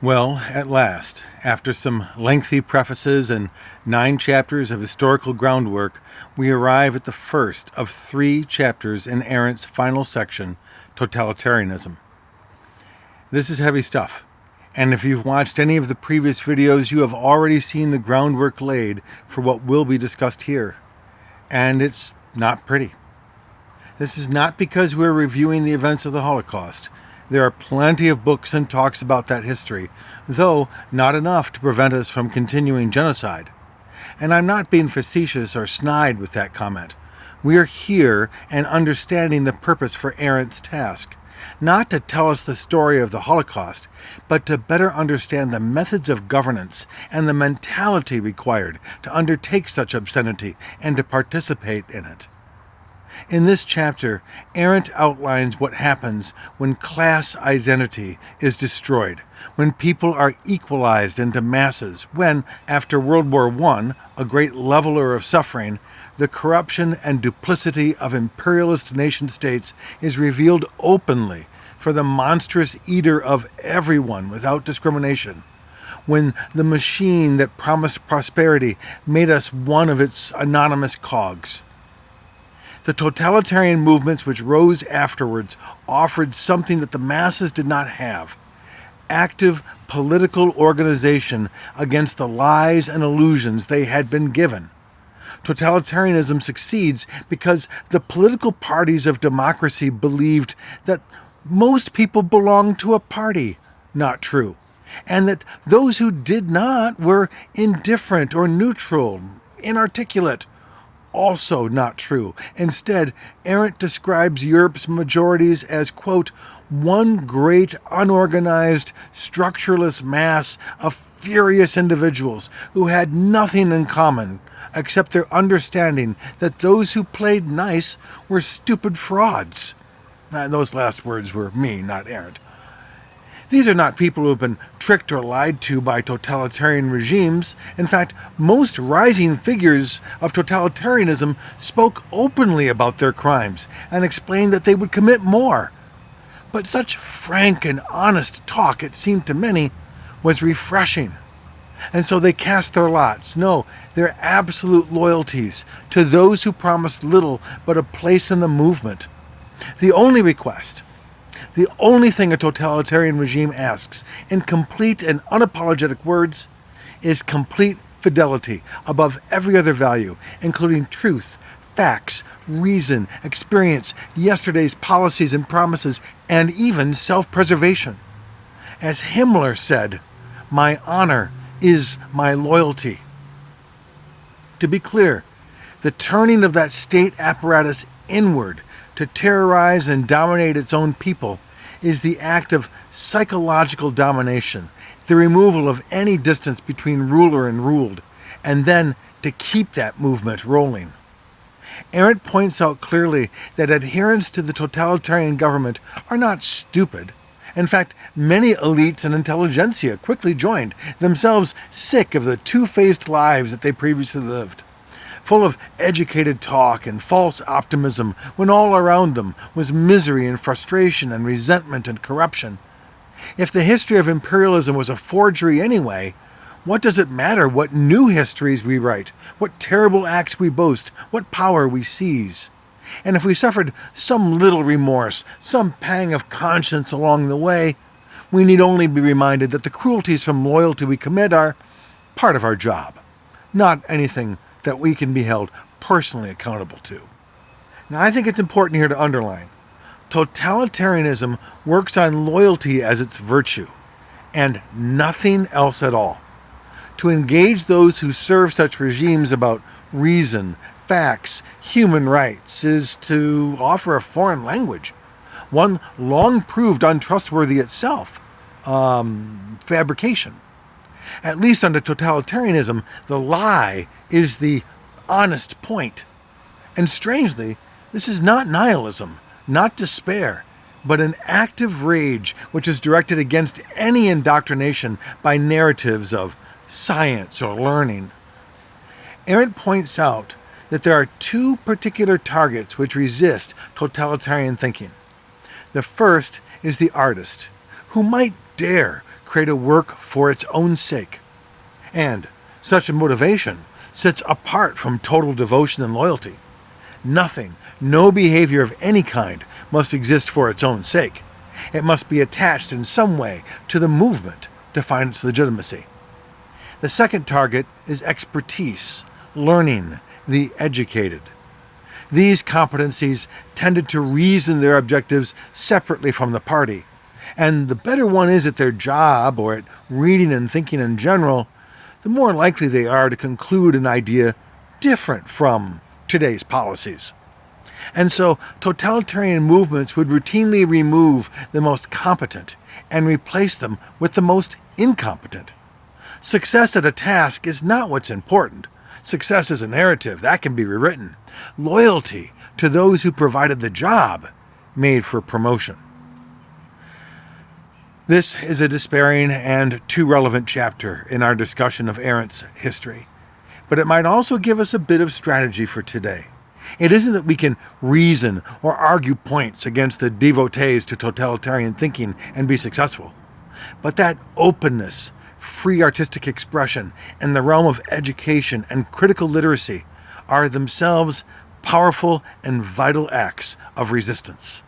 Well, at last, after some lengthy prefaces and 9 chapters of historical groundwork, we arrive at the first of 3 chapters in Arendt's final section, Totalitarianism. This is heavy stuff, and if you've watched any of the previous videos, you have already seen the groundwork laid for what will be discussed here. And it's not pretty. This is not because we're reviewing the events of the Holocaust. There are plenty of books and talks about that history, though not enough to prevent us from continuing genocide. And I'm not being facetious or snide with that comment. We are here and understanding the purpose for Arendt's task, not to tell us the story of the Holocaust, but to better understand the methods of governance and the mentality required to undertake such obscenity and to participate in it. In this chapter, Arendt outlines what happens when class identity is destroyed, when people are equalized into masses, when, after World War I, a great leveler of suffering, the corruption and duplicity of imperialist nation-states is revealed openly for the monstrous eater of everyone without discrimination, when the machine that promised prosperity made us one of its anonymous cogs. The totalitarian movements which rose afterwards offered something that the masses did not have: active political organization against the lies and illusions they had been given. Totalitarianism succeeds because the political parties of democracy believed that most people belonged to a party, not true, and that those who did not were indifferent or neutral, inarticulate, also not true. Instead, Arendt describes Europe's majorities as, quote, one great unorganized, structureless mass of furious individuals who had nothing in common except their understanding that those who played nice were stupid frauds. Those last words were me, not Arendt. These are not people who have been tricked or lied to by totalitarian regimes. In fact, most rising figures of totalitarianism spoke openly about their crimes and explained that they would commit more. But such frank and honest talk, it seemed to many, was refreshing. And so they cast their lots, no, their absolute loyalties, to those who promised little but a place in the movement. The only request, the only thing a totalitarian regime asks, in complete and unapologetic words, is complete fidelity above every other value, including truth, facts, reason, experience, yesterday's policies and promises, and even self-preservation. As Himmler said, "My honor is my loyalty." To be clear, the turning of that state apparatus inward to terrorize and dominate its own people is the act of psychological domination, the removal of any distance between ruler and ruled, and then to keep that movement rolling. Arendt points out clearly that adherents to the totalitarian government are not stupid. In fact, many elites and intelligentsia quickly joined, themselves sick of the two-faced lives that they previously lived, full of educated talk and false optimism when all around them was misery and frustration and resentment and corruption. If the history of imperialism was a forgery anyway, what does it matter what new histories we write, what terrible acts we boast, what power we seize? And if we suffered some little remorse, some pang of conscience along the way, we need only be reminded that the cruelties from loyalty we commit are part of our job, not anything that we can be held personally accountable to. Now, I think it's important here to underline, totalitarianism works on loyalty as its virtue, and nothing else at all. To engage those who serve such regimes about reason, facts, human rights, is to offer a foreign language, one long proved untrustworthy itself, fabrication. At least under totalitarianism, the lie is the honest point. And strangely, this is not nihilism, not despair, but an active rage which is directed against any indoctrination by narratives of science or learning. Arendt points out that there are 2 particular targets which resist totalitarian thinking. The first is the artist, who might dare create a work for its own sake. And such a motivation sits apart from total devotion and loyalty. Nothing, no behavior of any kind must exist for its own sake. It must be attached in some way to the movement to find its legitimacy. The second target is expertise, learning, the educated. These competencies tended to reason their objectives separately from the party, and the better one is at their job or at reading and thinking in general, the more likely they are to conclude an idea different from today's policies. And so totalitarian movements would routinely remove the most competent and replace them with the most incompetent. Success at a task is not what's important. Success is a narrative that can be rewritten. Loyalty to those who provided the job made for promotion. This is a despairing and too relevant chapter in our discussion of Arendt's history, but it might also give us a bit of strategy for today. It isn't that we can reason or argue points against the devotees to totalitarian thinking and be successful, but that openness, free artistic expression, and the realm of education and critical literacy are themselves powerful and vital acts of resistance.